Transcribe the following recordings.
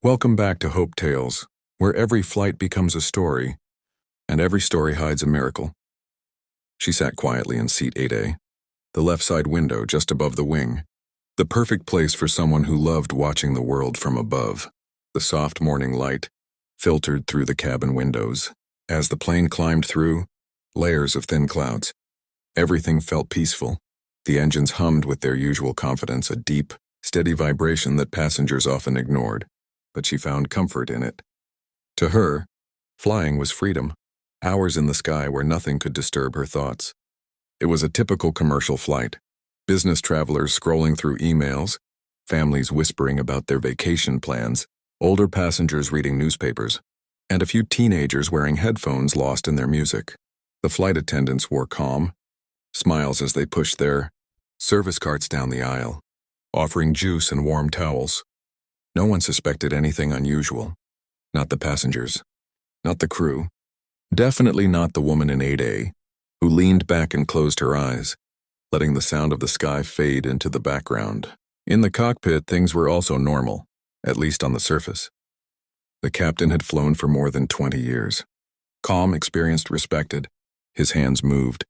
Welcome back to HopeTales, where every flight becomes a story, and every story hides a miracle. She sat quietly in seat 8A, the left side window just above the wing, the perfect place for someone who loved watching the world from above. The soft morning light filtered through the cabin windows. As the plane climbed through layers of thin clouds, everything felt peaceful. The engines hummed with their usual confidence, a deep, steady vibration that passengers often ignored. But she found comfort in it. To her, flying was freedom, hours in the sky where nothing could disturb her thoughts. It was a typical commercial flight, business travelers scrolling through emails, families whispering about their vacation plans, older passengers reading newspapers, and a few teenagers wearing headphones lost in their music. The flight attendants wore calm smiles as they pushed their service carts down the aisle, offering juice and warm towels. No one suspected anything unusual. Not the passengers. Not the crew. Definitely not the woman in 8A, who leaned back and closed her eyes, letting the sound of the sky fade into the background. In the cockpit, things were also normal, at least on the surface. The captain had flown for more than 20 years. Calm, experienced, respected. His hands moved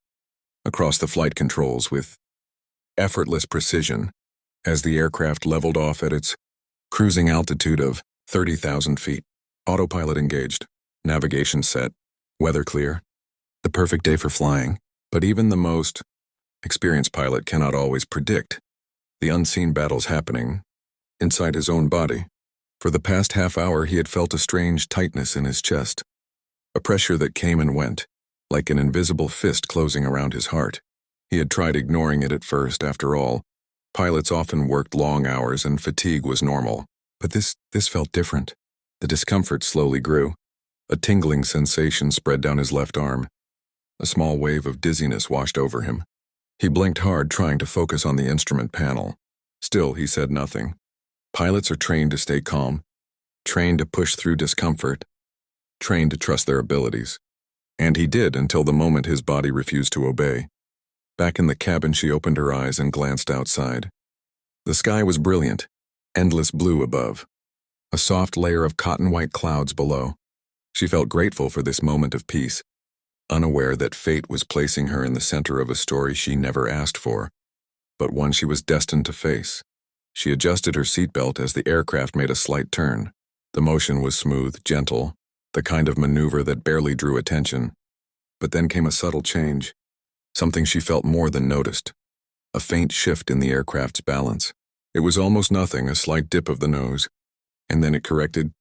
across the flight controls with effortless precision as the aircraft leveled off at its cruising altitude of 30,000 feet. Autopilot engaged. Navigation set. Weather clear. The perfect day for flying. But even the most experienced pilot cannot always predict the unseen battles happening inside his own body. For the past half hour, he had felt a strange tightness in his chest, a pressure that came and went, like an invisible fist closing around his heart. He had tried ignoring it at first. After all, pilots often worked long hours and fatigue was normal. But this felt different. The discomfort slowly grew. A tingling sensation spread down his left arm. A small wave of dizziness washed over him. He blinked hard, trying to focus on the instrument panel. Still, he said nothing. Pilots are trained to stay calm, trained to push through discomfort, trained to trust their abilities. And he did until the moment his body refused to obey. Back in the cabin, she opened her eyes and glanced outside. The sky was brilliant, endless blue above, a soft layer of cotton-white clouds below. She felt grateful for this moment of peace, unaware that fate was placing her in the center of a story she never asked for, but one she was destined to face. She adjusted her seatbelt as the aircraft made a slight turn. The motion was smooth, gentle, the kind of maneuver that barely drew attention. But then came a subtle change, something she felt more than noticed, a faint shift in the aircraft's balance. It was almost nothing, a slight dip of the nose, and then it corrected.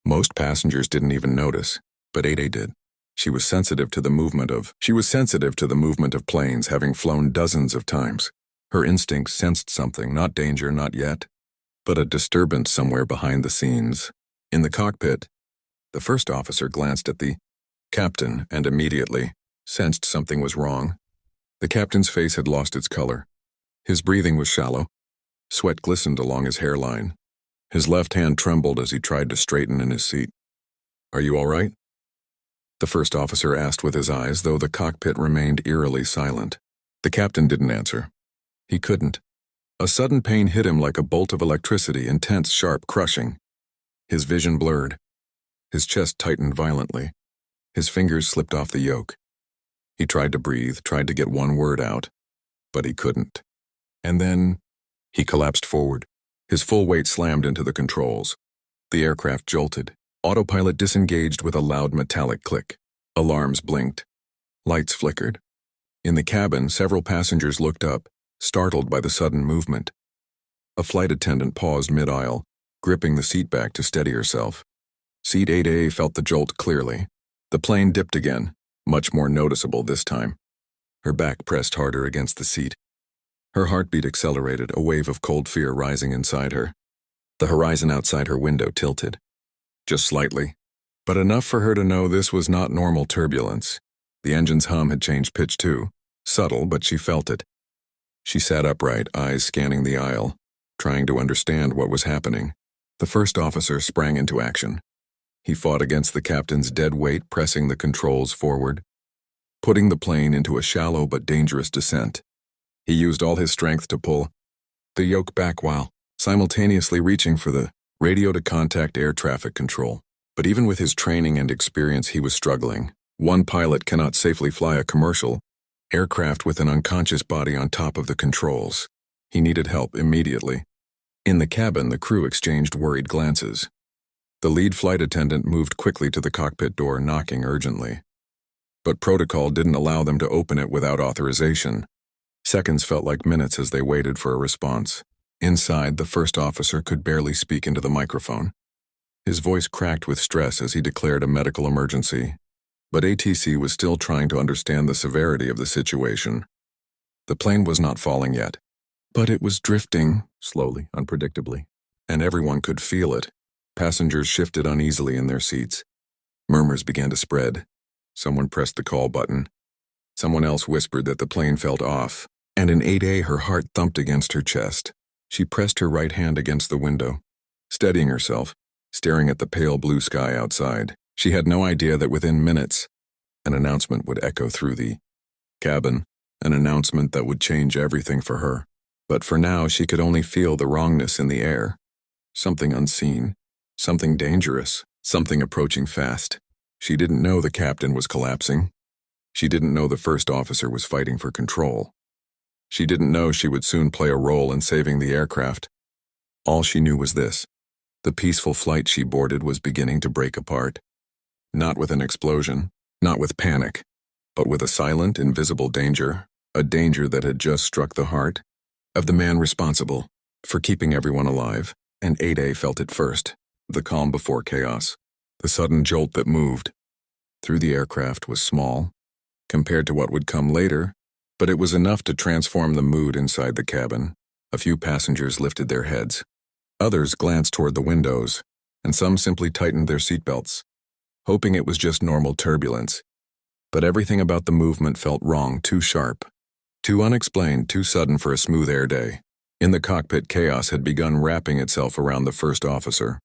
Most passengers didn't even notice, but 8A did. She was sensitive to the movement of planes, having flown dozens of times. Her instincts sensed something, not danger, not yet, but a disturbance somewhere behind the scenes. In the cockpit, the first officer glanced at the captain and immediately sensed something was wrong. The captain's face had lost its color. His breathing was shallow. Sweat glistened along his hairline. His left hand trembled as he tried to straighten in his seat. "Are you all right?" the first officer asked with his eyes, though the cockpit remained eerily silent. The captain didn't answer. He couldn't. A sudden pain hit him like a bolt of electricity, intense, sharp, crushing. His vision blurred. His chest tightened violently. His fingers slipped off the yoke. He tried to breathe, tried to get one word out, but he couldn't. And then he collapsed forward. His full weight slammed into the controls. The aircraft jolted. Autopilot disengaged with a loud metallic click. Alarms blinked. Lights flickered. In the cabin, several passengers looked up, startled by the sudden movement. A flight attendant paused mid-aisle, gripping the seat back to steady herself. Seat 8A felt the jolt clearly. The plane dipped again, much more noticeable this time. Her back pressed harder against the seat. Her heartbeat accelerated, a wave of cold fear rising inside her. The horizon outside her window tilted. Just slightly, but enough for her to know this was not normal turbulence. The engine's hum had changed pitch too, subtle, but she felt it. She sat upright, eyes scanning the aisle, trying to understand what was happening. The first officer sprang into action. He fought against the captain's dead weight, pressing the controls forward, putting the plane into a shallow but dangerous descent. He used all his strength to pull the yoke back while simultaneously reaching for the Radio to contact air traffic control. But even with his training and experience, he was struggling. One pilot cannot safely fly a commercial aircraft with an unconscious body on top of the controls. He needed help immediately. In the cabin, the crew exchanged worried glances. The lead flight attendant moved quickly to the cockpit door, knocking urgently. But protocol didn't allow them to open it without authorization. Seconds felt like minutes as they waited for a response. Inside, the first officer could barely speak into the microphone. His voice cracked with stress as he declared a medical emergency. But ATC was still trying to understand the severity of the situation. The plane was not falling yet, but it was drifting, slowly, unpredictably, and everyone could feel it. Passengers shifted uneasily in their seats. Murmurs began to spread. Someone pressed the call button. Someone else whispered that the plane felt off, and in 8A her heart thumped against her chest. She pressed her right hand against the window, steadying herself, staring at the pale blue sky outside. She had no idea that within minutes, an announcement would echo through the cabin, an announcement that would change everything for her. But for now, she could only feel the wrongness in the air. Something unseen, something dangerous, something approaching fast. She didn't know the captain was collapsing. She didn't know the first officer was fighting for control. She didn't know she would soon play a role in saving the aircraft. All she knew was this: the peaceful flight she boarded was beginning to break apart. Not with an explosion, not with panic, but with a silent, invisible danger, a danger that had just struck the heart of the man responsible for keeping everyone alive, and 8A felt it first, the calm before chaos. The sudden jolt that moved through the aircraft was small, compared to what would come later, but it was enough to transform the mood inside the cabin. A few passengers lifted their heads. Others glanced toward the windows, and some simply tightened their seatbelts, hoping it was just normal turbulence. But everything about the movement felt wrong, too sharp, too unexplained, too sudden for a smooth air day. In the cockpit, chaos had begun wrapping itself around the first officer.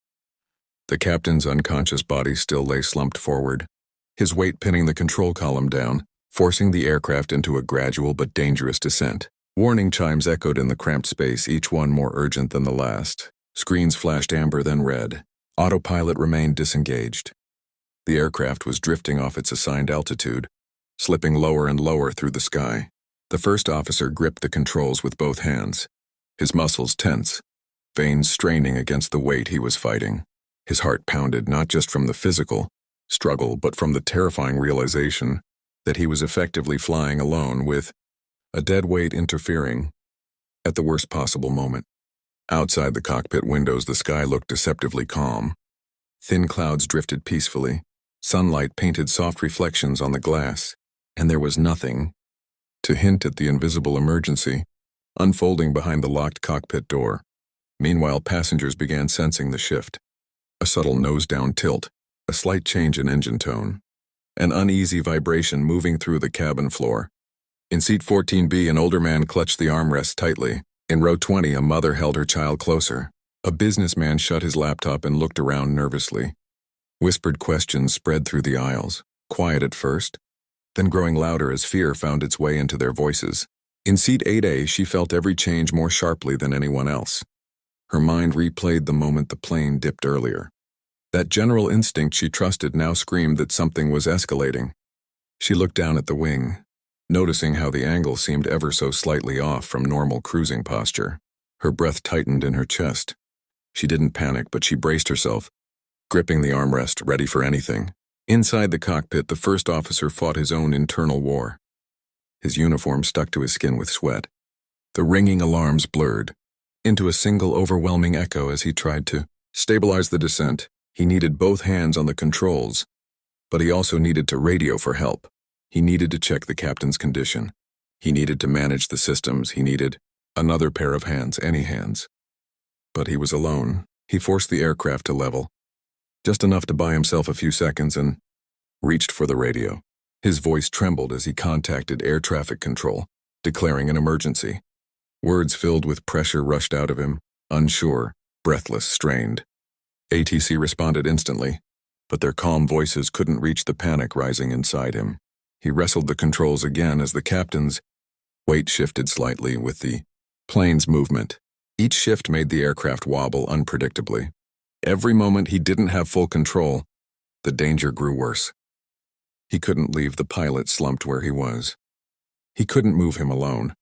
The captain's unconscious body still lay slumped forward, his weight pinning the control column down, forcing the aircraft into a gradual but dangerous descent. Warning chimes echoed in the cramped space, each one more urgent than the last. Screens flashed amber, then red. Autopilot remained disengaged. The aircraft was drifting off its assigned altitude, slipping lower and lower through the sky. The first officer gripped the controls with both hands, his muscles tense, veins straining against the weight he was fighting. His heart pounded not just from the physical struggle, but from the terrifying realization that he was effectively flying alone, with a dead weight interfering at the worst possible moment. Outside the cockpit windows, the sky looked deceptively calm. Thin clouds drifted peacefully. Sunlight painted soft reflections on the glass, and there was nothing to hint at the invisible emergency unfolding behind the locked cockpit door. Meanwhile, passengers began sensing the shift. A subtle nose-down tilt, a slight change in engine tone, an uneasy vibration moving through the cabin floor. In seat 14B, an older man clutched the armrest tightly. In row 20, a mother held her child closer. A businessman shut his laptop and looked around nervously. Whispered questions spread through the aisles, quiet at first, then growing louder as fear found its way into their voices. In seat 8A, she felt every change more sharply than anyone else. Her mind replayed the moment the plane dipped earlier. That general instinct she trusted now screamed that something was escalating. She looked down at the wing, noticing how the angle seemed ever so slightly off from normal cruising posture. Her breath tightened in her chest. She didn't panic, but she braced herself, gripping the armrest, ready for anything. Inside the cockpit, the first officer fought his own internal war. His uniform stuck to his skin with sweat. The ringing alarms blurred into a single overwhelming echo as he tried to stabilize the descent. He needed both hands on the controls, but he also needed to radio for help. He needed to check the captain's condition. He needed to manage the systems. He needed another pair of hands, any hands. But he was alone. He forced the aircraft to level, just enough to buy himself a few seconds, and reached for the radio. His voice trembled as he contacted air traffic control, declaring an emergency. Words filled with pressure rushed out of him, unsure, breathless, strained. ATC responded instantly, but their calm voices couldn't reach the panic rising inside him. He wrestled the controls again as the captain's weight shifted slightly with the plane's movement. Each shift made the aircraft wobble unpredictably. Every moment he didn't have full control, the danger grew worse. He couldn't leave the pilot slumped where he was. He couldn't move him alone.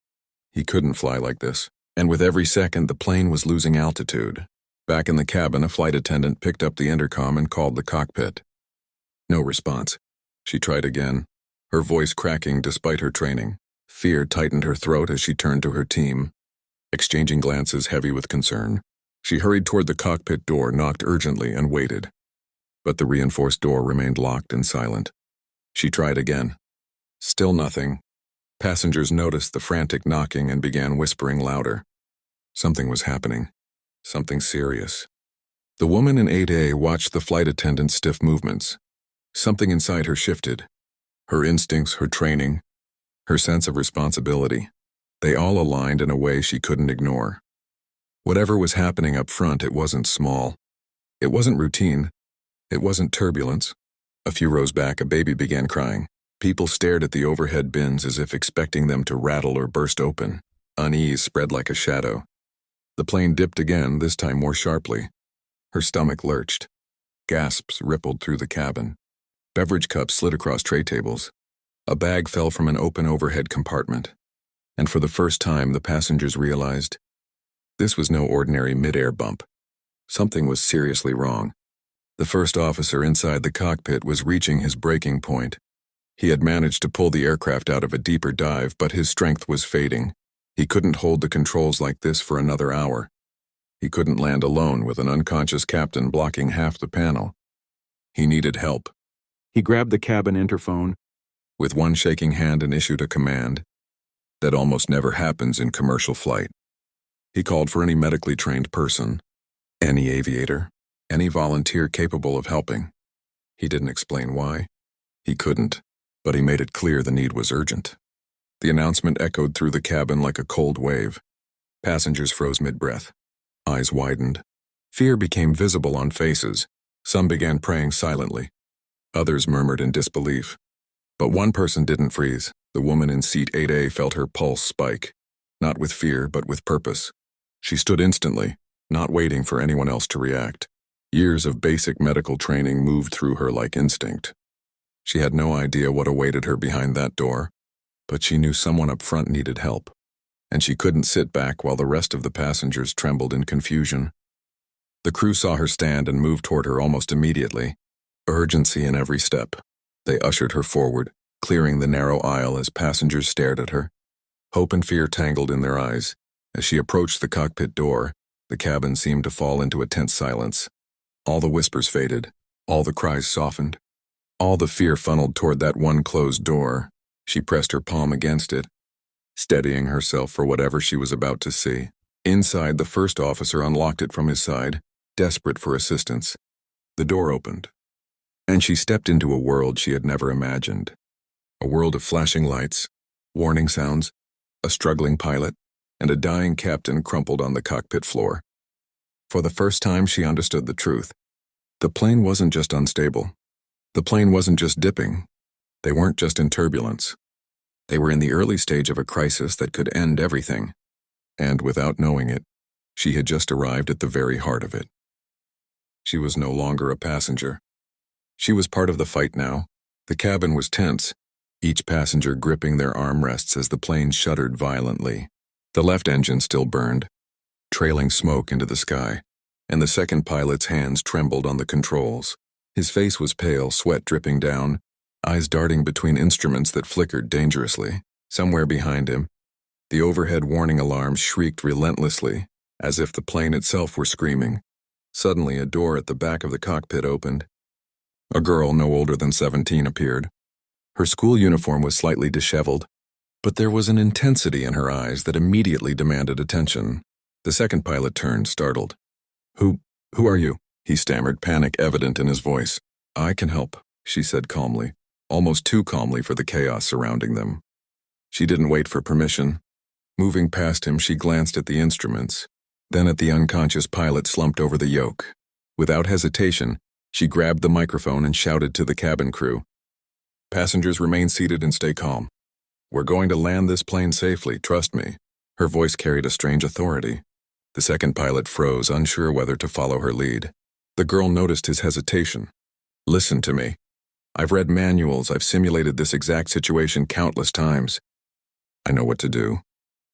He couldn't fly like this. And with every second, the plane was losing altitude. Back in the cabin, a flight attendant picked up the intercom and called the cockpit. No response. She tried again, her voice cracking despite her training. Fear tightened her throat as she turned to her team. Exchanging glances heavy with concern, she hurried toward the cockpit door, knocked urgently, and waited. But the reinforced door remained locked and silent. She tried again. Still nothing. Passengers noticed the frantic knocking and began whispering louder. Something was happening. Something serious. The woman in 8A watched the flight attendant's stiff movements. Something inside her shifted. Her instincts, her training, her sense of responsibility. They all aligned in a way she couldn't ignore. Whatever was happening up front, it wasn't small. It wasn't routine. It wasn't turbulence. A few rows back, a baby began crying. People stared at the overhead bins as if expecting them to rattle or burst open. Unease spread like a shadow. The plane dipped again, this time more sharply. Her stomach lurched. Gasps rippled through the cabin. Beverage cups slid across tray tables. A bag fell from an open overhead compartment. And for the first time, the passengers realized this was no ordinary mid-air bump. Something was seriously wrong. The first officer inside the cockpit was reaching his breaking point. He had managed to pull the aircraft out of a deeper dive, but his strength was fading. He couldn't hold the controls like this for another hour. He couldn't land alone with an unconscious captain blocking half the panel. He needed help. He grabbed the cabin interphone with one shaking hand and issued a command that almost never happens in commercial flight. He called for any medically trained person, any aviator, any volunteer capable of helping. He didn't explain why. He couldn't, but he made it clear the need was urgent. The announcement echoed through the cabin like a cold wave. Passengers froze mid-breath. Eyes widened. Fear became visible on faces. Some began praying silently. Others murmured in disbelief. But one person didn't freeze. The woman in seat 8A felt her pulse spike. Not with fear, but with purpose. She stood instantly, not waiting for anyone else to react. Years of basic medical training moved through her like instinct. She had no idea what awaited her behind that door, but she knew someone up front needed help, and she couldn't sit back while the rest of the passengers trembled in confusion. The crew saw her stand and moved toward her almost immediately, urgency in every step. They ushered her forward, clearing the narrow aisle as passengers stared at her. Hope and fear tangled in their eyes. As she approached the cockpit door, the cabin seemed to fall into a tense silence. All the whispers faded, all the cries softened, all the fear funneled toward that one closed door. She pressed her palm against it, steadying herself for whatever she was about to see. Inside, the first officer unlocked it from his side, desperate for assistance. The door opened, and she stepped into a world she had never imagined. A world of flashing lights, warning sounds, a struggling pilot, and a dying captain crumpled on the cockpit floor. For the first time, she understood the truth. The plane wasn't just unstable. The plane wasn't just dipping. They weren't just in turbulence. They were in the early stage of a crisis that could end everything. And without knowing it, she had just arrived at the very heart of it. She was no longer a passenger. She was part of the fight now. The cabin was tense, each passenger gripping their armrests as the plane shuddered violently. The left engine still burned, trailing smoke into the sky, and the second pilot's hands trembled on the controls. His face was pale, sweat dripping down, eyes darting between instruments that flickered dangerously. Somewhere behind him, the overhead warning alarm shrieked relentlessly, as if the plane itself were screaming. Suddenly, a door at the back of the cockpit opened. A girl no older than 17 appeared. Her school uniform was slightly disheveled, but there was an intensity in her eyes that immediately demanded attention. The second pilot turned, startled. Who are you?" he stammered, panic evident in his voice. "I can help," she said calmly, almost too calmly for the chaos surrounding them. She didn't wait for permission. Moving past him, she glanced at the instruments, then at the unconscious pilot slumped over the yoke. Without hesitation, she grabbed the microphone and shouted to the cabin crew. "Passengers, remain seated and stay calm. We're going to land this plane safely, trust me." Her voice carried a strange authority. The second pilot froze, unsure whether to follow her lead. The girl noticed his hesitation. Listen to me. I've read manuals, I've simulated this exact situation countless times. I know what to do.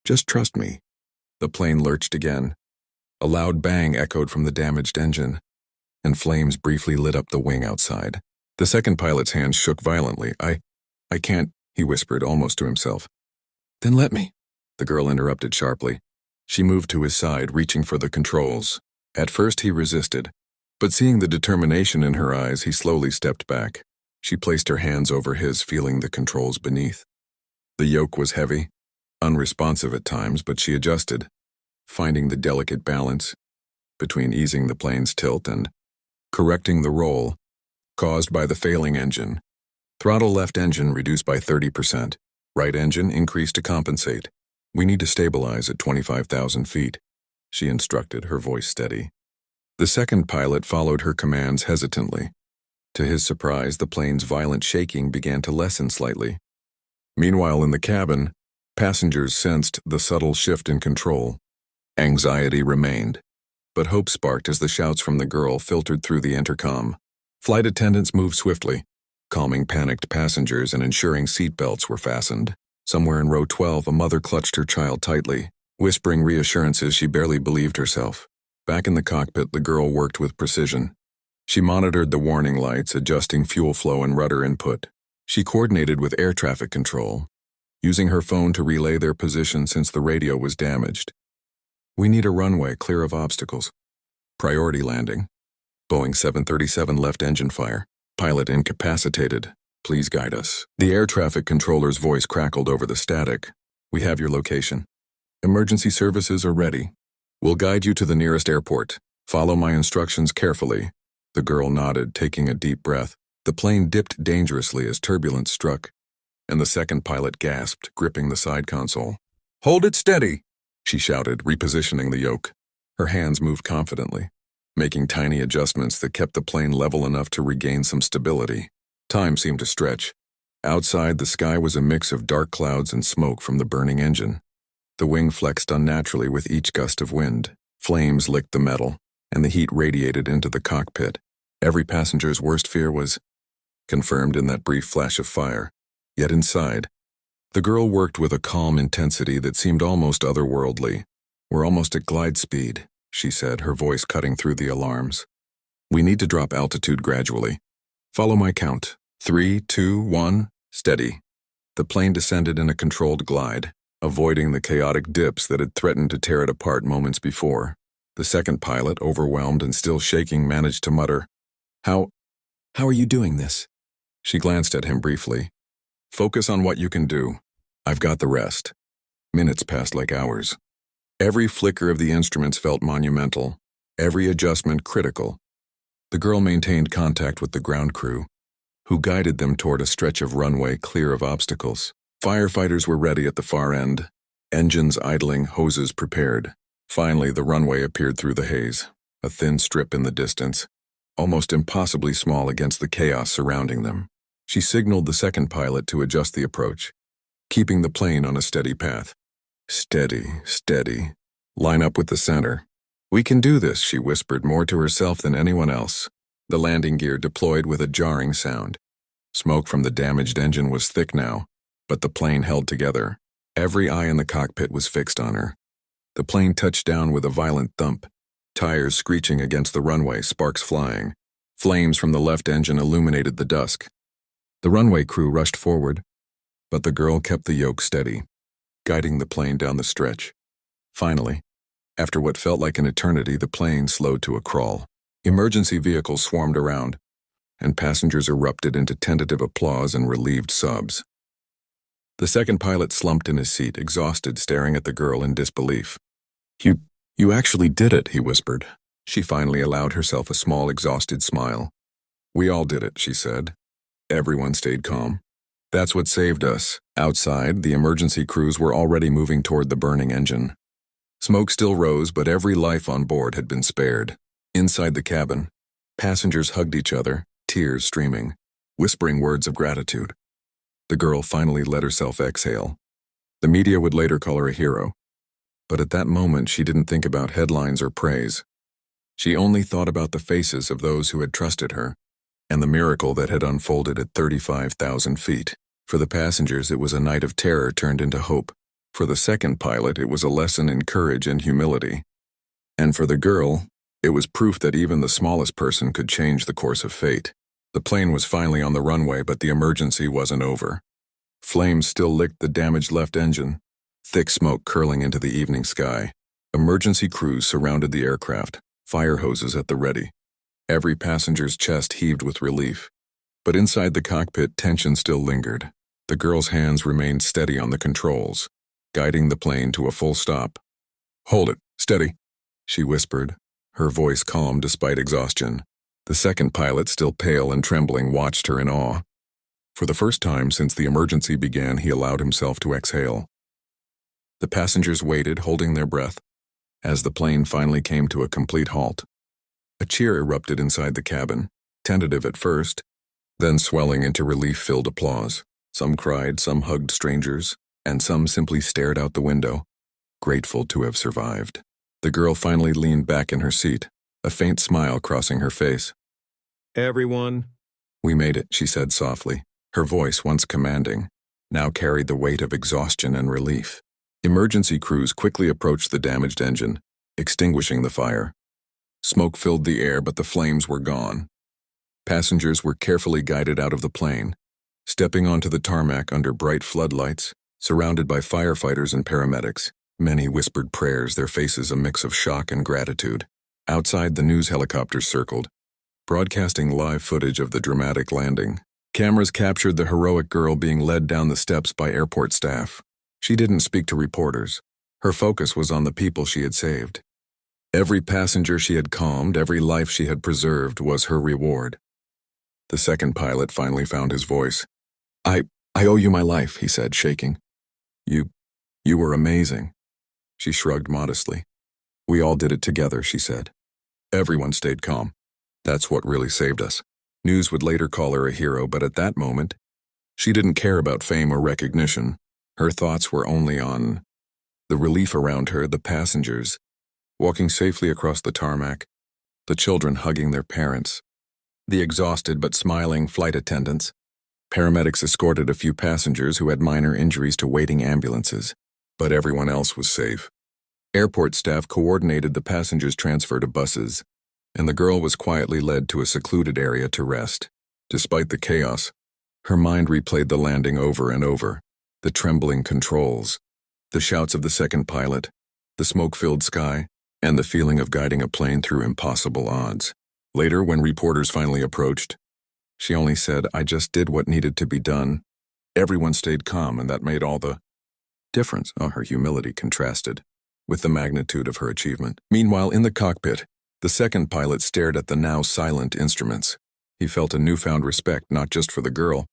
Just trust me. The plane lurched again. A loud bang echoed from the damaged engine, and flames briefly lit up the wing outside. The second pilot's hands shook violently. I can't, he whispered almost to himself. Then let me, the girl interrupted sharply. She moved to his side, reaching for the controls. At first he resisted, but seeing the determination in her eyes, he slowly stepped back. She placed her hands over his, feeling the controls beneath. The yoke was heavy, unresponsive at times, but she adjusted, finding the delicate balance between easing the plane's tilt and correcting the roll caused by the failing engine. Throttle left engine reduced by 30%. Right engine increased to compensate. We need to stabilize at 25,000 feet, she instructed, her voice steady. The second pilot followed her commands hesitantly. To his surprise, the plane's violent shaking began to lessen slightly. Meanwhile, in the cabin, passengers sensed the subtle shift in control. Anxiety remained, but hope sparked as the shouts from the girl filtered through the intercom. Flight attendants moved swiftly, calming panicked passengers and ensuring seatbelts were fastened. Somewhere in row 12, a mother clutched her child tightly, whispering reassurances she barely believed herself. Back in the cockpit, the girl worked with precision. She monitored the warning lights, adjusting fuel flow and rudder input. She coordinated with air traffic control, using her phone to relay their position since the radio was damaged. We need a runway clear of obstacles. Priority landing. Boeing 737 left engine fire. Pilot incapacitated. Please guide us. The air traffic controller's voice crackled over the static. We have your location. Emergency services are ready. We'll guide you to the nearest airport. Follow my instructions carefully. The girl nodded, taking a deep breath. The plane dipped dangerously as turbulence struck, and the second pilot gasped, gripping the side console. Hold it steady, she shouted, repositioning the yoke. Her hands moved confidently, making tiny adjustments that kept the plane level enough to regain some stability. Time seemed to stretch. Outside, the sky was a mix of dark clouds and smoke from the burning engine. The wing flexed unnaturally with each gust of wind. Flames licked the metal, and the heat radiated into the cockpit. Every passenger's worst fear was confirmed in that brief flash of fire. Yet inside, the girl worked with a calm intensity that seemed almost otherworldly. We're almost at glide speed, she said, her voice cutting through the alarms. We need to drop altitude gradually. Follow my count. 3, 2, 1, steady. The plane descended in a controlled glide, avoiding the chaotic dips that had threatened to tear it apart moments before. The second pilot, overwhelmed and still shaking, managed to mutter, How are you doing this? She glanced at him briefly. Focus on what you can do. I've got the rest. Minutes passed like hours. Every flicker of the instruments felt monumental, every adjustment critical. The girl maintained contact with the ground crew, who guided them toward a stretch of runway clear of obstacles. Firefighters were ready at the far end, engines idling, hoses prepared. Finally, the runway appeared through the haze, a thin strip in the distance, almost impossibly small against the chaos surrounding them. She signaled the second pilot to adjust the approach, keeping the plane on a steady path. Steady, steady. Line up with the center. We can do this, she whispered more to herself than anyone else. The landing gear deployed with a jarring sound. Smoke from the damaged engine was thick now, but the plane held together. Every eye in the cockpit was fixed on her. The plane touched down with a violent thump, tires screeching against the runway, sparks flying. Flames from the left engine illuminated the dusk. The runway crew rushed forward, but the girl kept the yoke steady, guiding the plane down the stretch. Finally, after what felt like an eternity, the plane slowed to a crawl. Emergency vehicles swarmed around, and passengers erupted into tentative applause and relieved sobs. The second pilot slumped in his seat, exhausted, staring at the girl in disbelief. You actually did it, he whispered. She finally allowed herself a small, exhausted smile. We all did it, she said. Everyone stayed calm. That's what saved us. Outside, the emergency crews were already moving toward the burning engine. Smoke still rose, but every life on board had been spared. Inside the cabin, passengers hugged each other, tears streaming, whispering words of gratitude. The girl finally let herself exhale. The media would later call her a hero, but at that moment she didn't think about headlines or praise. She only thought about the faces of those who had trusted her, and the miracle that had unfolded at 35,000 feet. For the passengers, it was a night of terror turned into hope. For the second pilot, it was a lesson in courage and humility. And for the girl, it was proof that even the smallest person could change the course of fate. The plane was finally on the runway, but the emergency wasn't over. Flames still licked the damaged left engine, thick smoke curling into the evening sky. Emergency crews surrounded the aircraft, fire hoses at the ready. Every passenger's chest heaved with relief. But inside the cockpit, tension still lingered. The girl's hands remained steady on the controls, guiding the plane to a full stop. "Hold it, steady," she whispered, her voice calm despite exhaustion. The second pilot, still pale and trembling, watched her in awe. For the first time since the emergency began, he allowed himself to exhale. The passengers waited, holding their breath, as the plane finally came to a complete halt. A cheer erupted inside the cabin, tentative at first, then swelling into relief-filled applause. Some cried, some hugged strangers, and some simply stared out the window, grateful to have survived. The girl finally leaned back in her seat, a faint smile crossing her face. "Everyone." "We made it," she said softly. Her voice, once commanding, now carried the weight of exhaustion and relief. Emergency crews quickly approached the damaged engine, extinguishing the fire. Smoke filled the air, but the flames were gone. Passengers were carefully guided out of the plane, stepping onto the tarmac under bright floodlights, surrounded by firefighters and paramedics. Many whispered prayers, their faces a mix of shock and gratitude. Outside, the news helicopters circled, broadcasting live footage of the dramatic landing. Cameras captured the heroic girl being led down the steps by airport staff. She didn't speak to reporters. Her focus was on the people she had saved. Every passenger she had calmed, every life she had preserved was her reward. The second pilot finally found his voice. I owe you my life," he said, shaking. You were amazing." She shrugged modestly. "We all did it together," she said. Everyone stayed calm. That's what really saved us. News would later call her a hero, but at that moment, she didn't care about fame or recognition. Her thoughts were only on the relief around her, the passengers, walking safely across the tarmac, the children hugging their parents, the exhausted but smiling flight attendants. Paramedics escorted a few passengers who had minor injuries to waiting ambulances, but everyone else was safe. Airport staff coordinated the passengers' transfer to buses, and the girl was quietly led to a secluded area to rest. Despite the chaos, her mind replayed the landing over and over, the trembling controls, the shouts of the second pilot, the smoke-filled sky, and the feeling of guiding a plane through impossible odds. Later, when reporters finally approached, she only said, "I just did what needed to be done." Everyone stayed calm, and that made all the difference. Her humility contrasted with the magnitude of her achievement. Meanwhile, in the cockpit, the second pilot stared at the now silent instruments. He felt a newfound respect not just for the girl,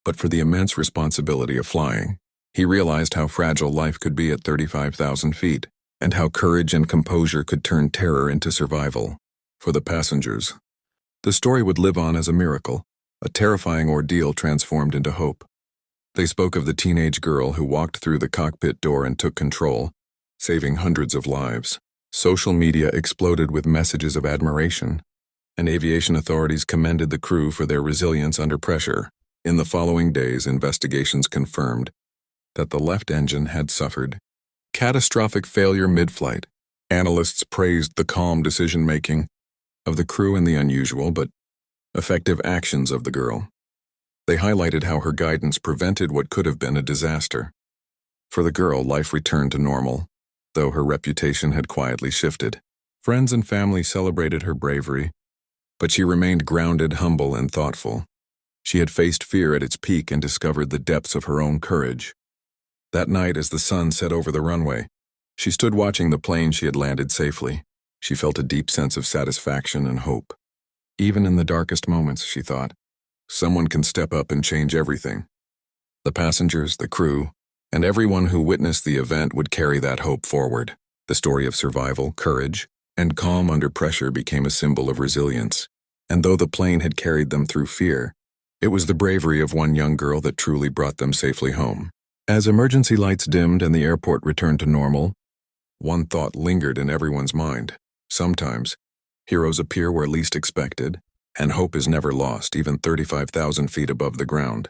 but for the immense responsibility of flying. He realized how fragile life could be at 35,000 feet, and how courage and composure could turn terror into survival. For the passengers, the story would live on as a miracle, a terrifying ordeal transformed into hope. They spoke of the teenage girl who walked through the cockpit door and took control, saving hundreds of lives. Social media exploded with messages of admiration, and aviation authorities commended the crew for their resilience under pressure. In the following days, investigations confirmed that the left engine had suffered catastrophic failure mid-flight. Analysts praised the calm decision-making of the crew and the unusual but effective actions of the girl. They highlighted how her guidance prevented what could have been a disaster. For the girl, life returned to normal, though her reputation had quietly shifted. Friends and family celebrated her bravery, but she remained grounded, humble, and thoughtful. She had faced fear at its peak and discovered the depths of her own courage. That night, as the sun set over the runway, she stood watching the plane she had landed safely. She felt a deep sense of satisfaction and hope. Even in the darkest moments, she thought, someone can step up and change everything. The passengers, the crew, and everyone who witnessed the event would carry that hope forward. The story of survival, courage, and calm under pressure became a symbol of resilience. And though the plane had carried them through fear, it was the bravery of one young girl that truly brought them safely home. As emergency lights dimmed and the airport returned to normal, one thought lingered in everyone's mind. Sometimes, Heroes appear where least expected, and hope is never lost, even 35,000 feet above the ground.